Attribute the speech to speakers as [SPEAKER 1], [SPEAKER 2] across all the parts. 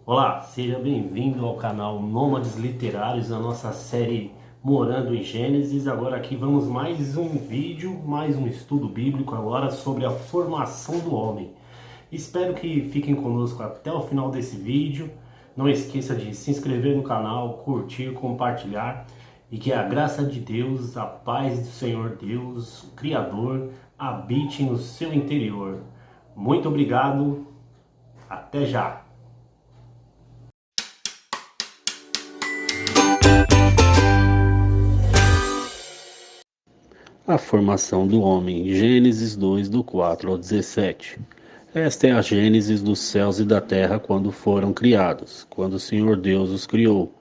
[SPEAKER 1] Olá, seja bem-vindo ao canal Nômades Literários, a nossa série Morando em Gênesis. Agora aqui vamos mais um vídeo, mais um estudo bíblico agora sobre a formação do homem. Espero que fiquem conosco até o final desse vídeo. Não esqueça de se inscrever no canal, curtir, compartilhar e que a graça de Deus, a paz do Senhor Deus, o Criador, habite no seu interior. Muito obrigado, até já! A formação do homem, Gênesis 2, do 4 ao 17. Esta é a gênese dos céus e da terra quando foram criados, quando o Senhor Deus os criou.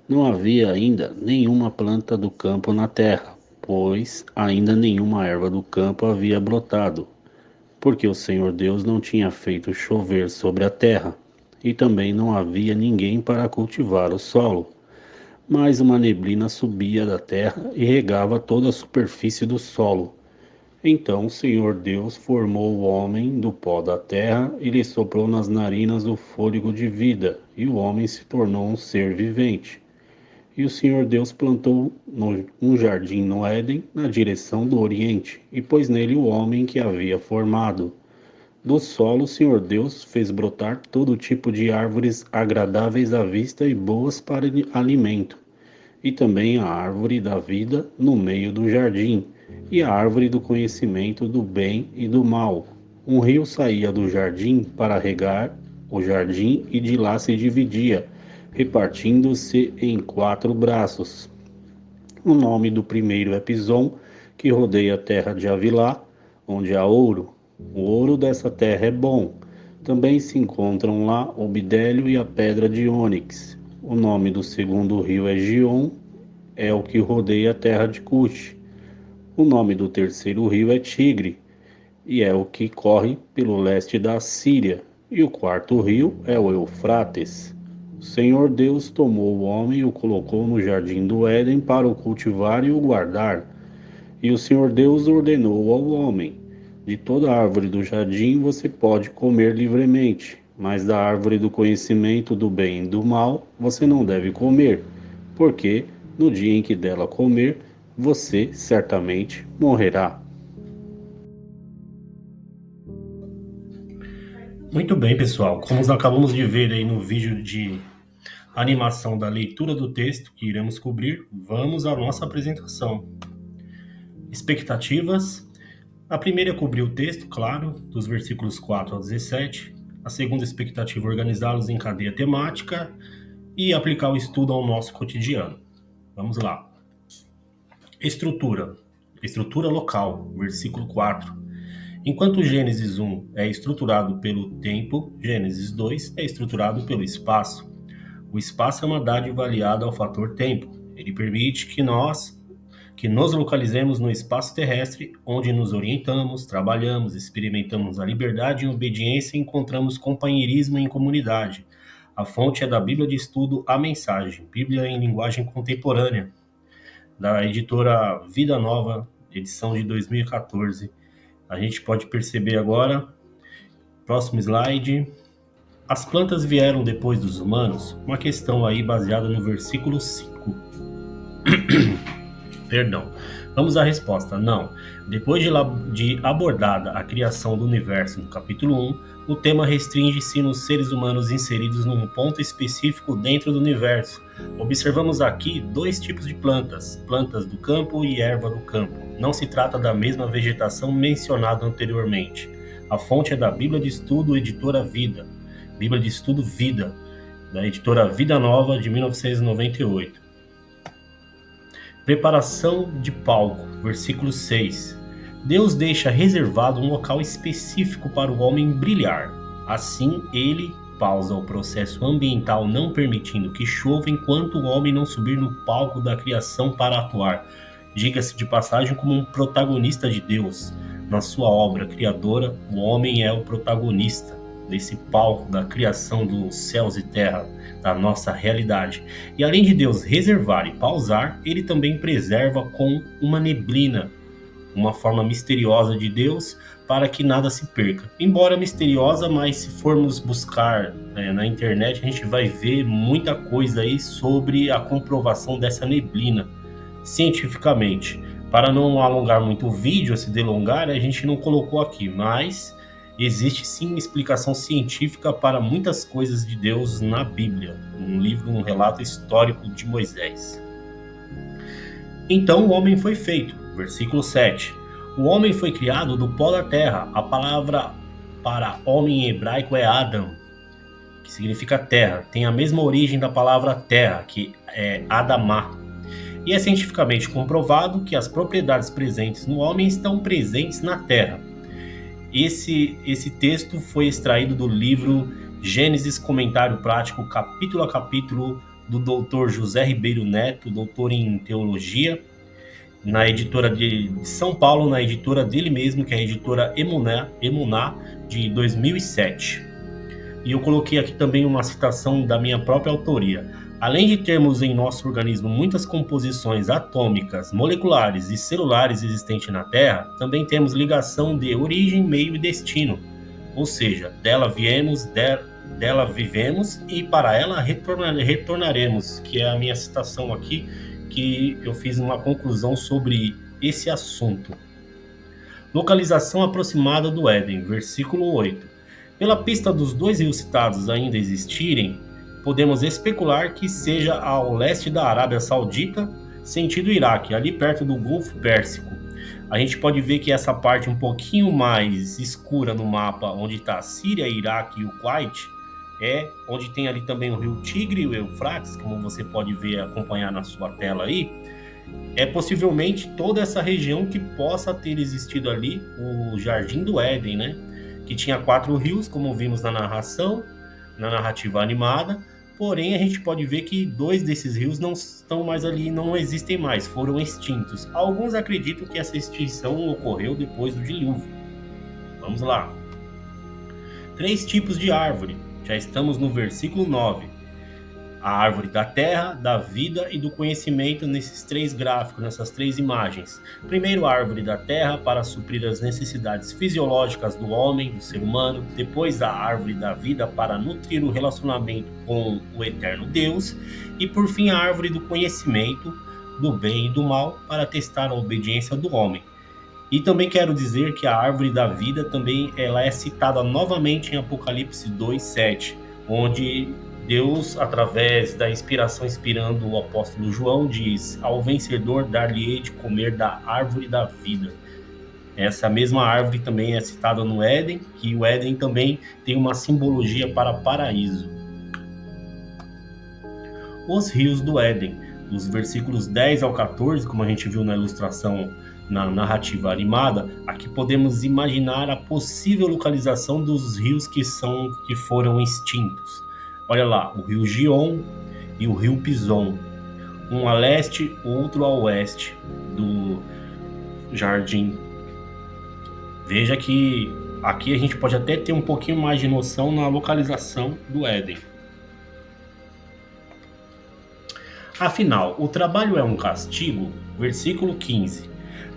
[SPEAKER 1] Não havia ainda nenhuma planta do campo na terra, pois ainda nenhuma erva do campo havia brotado, porque o Senhor Deus não tinha feito chover sobre a terra, e também não havia ninguém para cultivar o solo. Mas uma neblina subia da terra e regava toda a superfície do solo. Então o Senhor Deus formou o homem do pó da terra e lhe soprou nas narinas o fôlego de vida, e o homem se tornou um ser vivente. E o Senhor Deus plantou um jardim no Éden, na direção do Oriente, e pôs nele o homem que havia formado. Do solo o Senhor Deus fez brotar todo tipo de árvores agradáveis à vista e boas para alimento, e também a árvore da vida no meio do jardim, e a árvore do conhecimento do bem e do mal. Um rio saía do jardim para regar o jardim e de lá se dividia, repartindo-se em 4 braços. O nome do primeiro é Pison, que rodeia a terra de Havilá, onde há ouro. O ouro dessa terra é bom. Também se encontram lá o bidélio e a pedra de ônix. O nome do segundo rio é Gion, é o que rodeia a terra de Cush. O nome do terceiro rio é Tigre, e é o que corre pelo leste da Síria. E o quarto rio é o Eufrates. O Senhor Deus tomou o homem e o colocou no jardim do Éden para o cultivar e o guardar. E o Senhor Deus ordenou ao homem: de toda árvore do jardim você pode comer livremente, mas da árvore do conhecimento do bem e do mal você não deve comer, porque no dia em que dela comer, você certamente morrerá. Muito bem, pessoal. Como nós acabamos de ver aí no vídeo de animação da leitura do texto que iremos cobrir, vamos à nossa apresentação. Expectativas. A primeira é cobrir o texto, claro, dos versículos 4 ao 17. A segunda expectativa é organizá-los em cadeia temática e aplicar o estudo ao nosso cotidiano. Vamos lá. Estrutura. Estrutura local, versículo 4. Enquanto Gênesis 1 é estruturado pelo tempo, Gênesis 2 é estruturado pelo espaço. O espaço é uma dádiva aliada ao fator tempo. Ele permite que nos localizemos no espaço terrestre, onde nos orientamos, trabalhamos, experimentamos a liberdade em obediência e encontramos companheirismo em comunidade. A fonte é da Bíblia de Estudo A Mensagem, Bíblia em Linguagem Contemporânea, da editora Vida Nova, edição de 2014. A gente pode perceber agora, próximo slide, as plantas vieram depois dos humanos? Uma questão aí baseada no versículo 5. Perdão. Vamos à resposta. Não. Depois de abordada a criação do universo no capítulo 1, o tema restringe-se nos seres humanos inseridos num ponto específico dentro do universo. Observamos aqui 2 tipos de plantas, plantas do campo e erva do campo. Não se trata da mesma vegetação mencionada anteriormente. A fonte é da Bíblia de Estudo Editora Vida, Bíblia de Estudo Vida, da editora Vida Nova de 1998. Preparação de palco, versículo 6. Deus deixa reservado um local específico para o homem brilhar. Assim, ele pausa o processo ambiental, não permitindo que chova enquanto o homem não subir no palco da criação para atuar. Diga-se de passagem, como um protagonista de Deus. Na sua obra criadora, o homem é o protagonista desse palco da criação dos céus e terra, da nossa realidade. E além de Deus reservar e pausar, ele também preserva com uma neblina, uma forma misteriosa de Deus para que nada se perca. Embora misteriosa, mas se formos buscar na internet, a gente vai ver muita coisa aí sobre a comprovação dessa neblina, cientificamente. Para não alongar muito o vídeo, se delongar, a gente não colocou aqui, mas existe sim explicação científica para muitas coisas de Deus na Bíblia, um livro, um relato histórico de Moisés. Então o homem foi feito, versículo 7. O homem foi criado do pó da terra. A palavra para homem em hebraico é Adam, que significa terra. Tem a mesma origem da palavra terra, que é Adamá. E é cientificamente comprovado que as propriedades presentes no homem estão presentes na terra. Esse texto foi extraído do livro Gênesis Comentário Prático, capítulo a capítulo, do Dr. José Ribeiro Neto, doutor em teologia, na editora de São Paulo, na editora dele mesmo, que é a editora Emuná, de 2007. E eu coloquei aqui também uma citação da minha própria autoria. Além de termos em nosso organismo muitas composições atômicas, moleculares e celulares existentes na Terra, também temos ligação de origem, meio e destino. Ou seja, dela viemos, dela vivemos e para ela retornaremos, que é a minha citação aqui, que eu fiz uma conclusão sobre esse assunto. Localização aproximada do Éden, versículo 8. Pela pista dos dois rios citados ainda existirem, podemos especular que seja ao leste da Arábia Saudita, sentido Iraque, ali perto do Golfo Pérsico. A gente pode ver que essa parte um pouquinho mais escura no mapa, onde está a Síria, Iraque e o Kuwait, é onde tem ali também o rio Tigre e o Eufrates, como você pode ver, acompanhar na sua tela aí. É possivelmente toda essa região que possa ter existido ali o Jardim do Éden, né? Que tinha 4 rios, como vimos na narração, na narrativa animada, porém a gente pode ver que 2 desses rios não estão mais ali, não existem mais, foram extintos. Alguns acreditam que essa extinção ocorreu depois do dilúvio. Vamos lá. 3 tipos de árvore. Já estamos no versículo 9. A árvore da terra, da vida e do conhecimento nesses 3 gráficos, nessas 3 imagens. Primeiro, a árvore da terra para suprir as necessidades fisiológicas do homem, do ser humano. Depois, a árvore da vida para nutrir o relacionamento com o eterno Deus. E por fim, a árvore do conhecimento do bem e do mal para testar a obediência do homem. E também quero dizer que a árvore da vida também ela é citada novamente em Apocalipse 2:7, onde Deus, através da inspiração, inspirando o apóstolo João, diz: ao vencedor dar-lhe-ei de comer da árvore da vida. Essa mesma árvore também é citada no Éden, que o Éden também tem uma simbologia para paraíso. Os rios do Éden, dos versículos 10 ao 14, como a gente viu na ilustração, na narrativa animada, aqui podemos imaginar a possível localização dos rios que foram extintos. Olha lá, o rio Gion e o rio Pison, um a leste, outro a oeste do jardim. Veja que aqui a gente pode até ter um pouquinho mais de noção na localização do Éden. Afinal, o trabalho é um castigo? Versículo 15.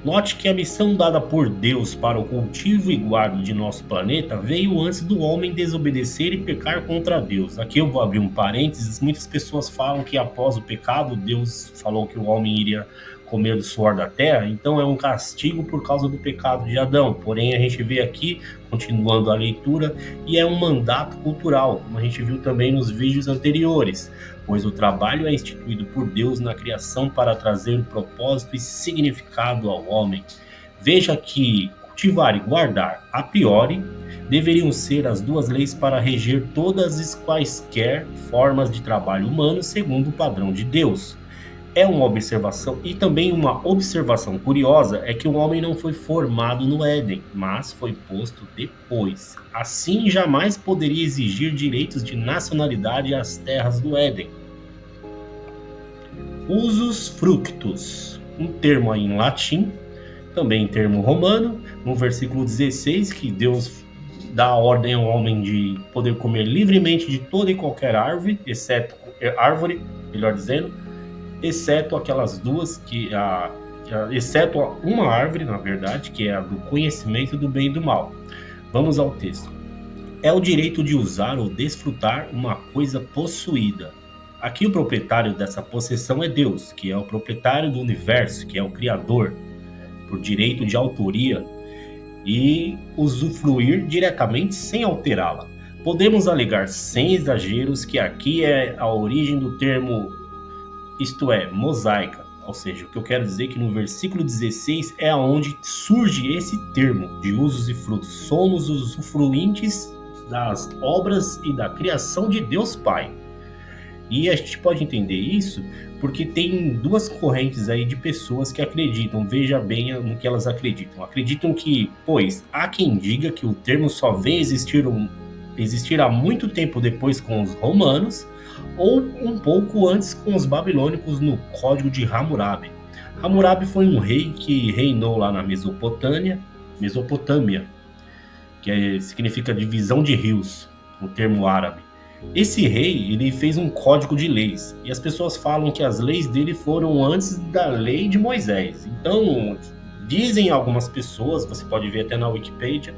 [SPEAKER 1] Note que a missão dada por Deus para o cultivo e guarda de nosso planeta veio antes do homem desobedecer e pecar contra Deus. Aqui eu vou abrir um parênteses. Muitas pessoas falam que após o pecado, Deus falou que o homem iria comer do suor da terra, então é um castigo por causa do pecado de Adão. Porém, a gente vê aqui, continuando a leitura, e é um mandato cultural, como a gente viu também nos vídeos anteriores, pois o trabalho é instituído por Deus na criação para trazer o propósito e significado ao homem. Veja que cultivar e guardar, a priori, deveriam ser as 2 leis para reger todas as quaisquer formas de trabalho humano segundo o padrão de Deus. É uma observação, e também uma observação curiosa é que o homem não foi formado no Éden, mas foi posto depois. Assim, jamais poderia exigir direitos de nacionalidade às terras do Éden. Usus fructus, um termo aí em latim, também em termo romano, no versículo 16, que Deus dá a ordem ao homem de poder comer livremente de toda e qualquer árvore, exceto aquelas 2 que
[SPEAKER 2] exceto uma árvore, na verdade, que é a do conhecimento do bem e do mal. Vamos ao texto. É o direito de usar ou desfrutar uma coisa possuída. Aqui o proprietário dessa possessão é Deus, que é o proprietário do universo, que é o Criador, por direito de autoria, e usufruir diretamente sem alterá-la. Podemos alegar sem exageros que aqui é a origem do termo, isto é, mosaica. Ou seja, o que eu quero dizer é que no versículo 16 é onde surge esse termo de usos e frutos. Somos os usufruintes das obras e da criação de Deus Pai. E a gente pode entender isso porque tem duas correntes aí de pessoas que acreditam, veja bem no que elas acreditam. Acreditam que, pois, há quem diga que o termo só vem existir há muito tempo depois com os romanos, ou um pouco antes com os babilônicos no Código de Hammurabi. Hammurabi foi um rei que reinou lá na Mesopotâmia, significa divisão de rios, o termo árabe. Esse rei, ele fez um código de leis, e as pessoas falam que as leis dele foram antes da lei de Moisés. Então, dizem algumas pessoas, você pode ver até na Wikipedia,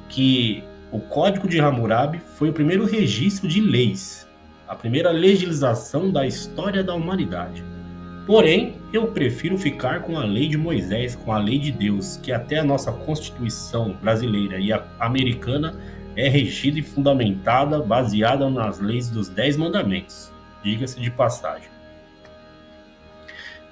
[SPEAKER 2] que o Código de Hammurabi foi o primeiro registro de leis, a primeira legislação da história da humanidade. Porém, eu prefiro ficar com a lei de Moisés, com a lei de Deus, que até a nossa Constituição brasileira e a americana é regida e fundamentada, baseada nas leis dos 10 mandamentos. Diga-se de passagem.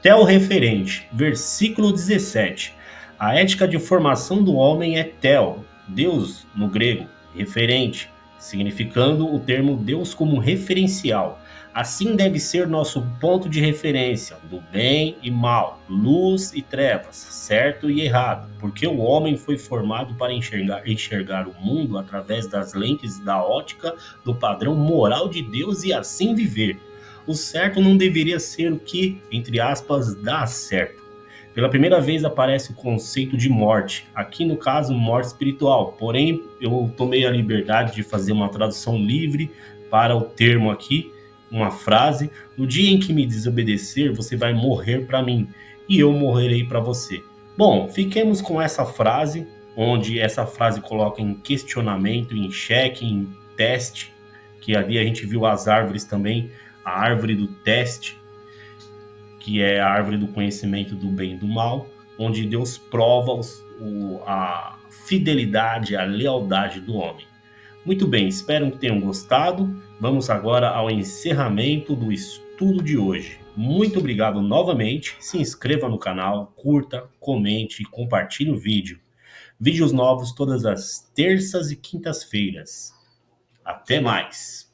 [SPEAKER 2] Tel referente, versículo 17. A ética de formação do homem é tel, Deus no grego, referente, significando o termo Deus como referencial. Assim deve ser nosso ponto de referência do bem e mal, luz e trevas, certo e errado, porque o homem foi formado para enxergar o mundo através das lentes da ótica do padrão moral de Deus e assim viver. O certo não deveria ser o que, entre aspas, dá certo. Pela primeira vez aparece o conceito de morte, aqui no caso morte espiritual, porém eu tomei a liberdade de fazer uma tradução livre para o termo aqui, uma frase: no dia em que me desobedecer, você vai morrer para mim, e eu morrerei para você. Bom, fiquemos com essa frase, onde essa frase coloca em questionamento, em xeque, em teste, que ali a gente viu as árvores também, a árvore do teste, que é a árvore do conhecimento do bem e do mal, onde Deus prova a fidelidade, a lealdade do homem. Muito bem, espero que tenham gostado. Vamos agora ao encerramento do estudo de hoje. Muito obrigado novamente. Se inscreva no canal, curta, comente e compartilhe o vídeo. Vídeos novos todas as terças e quintas-feiras. Até mais!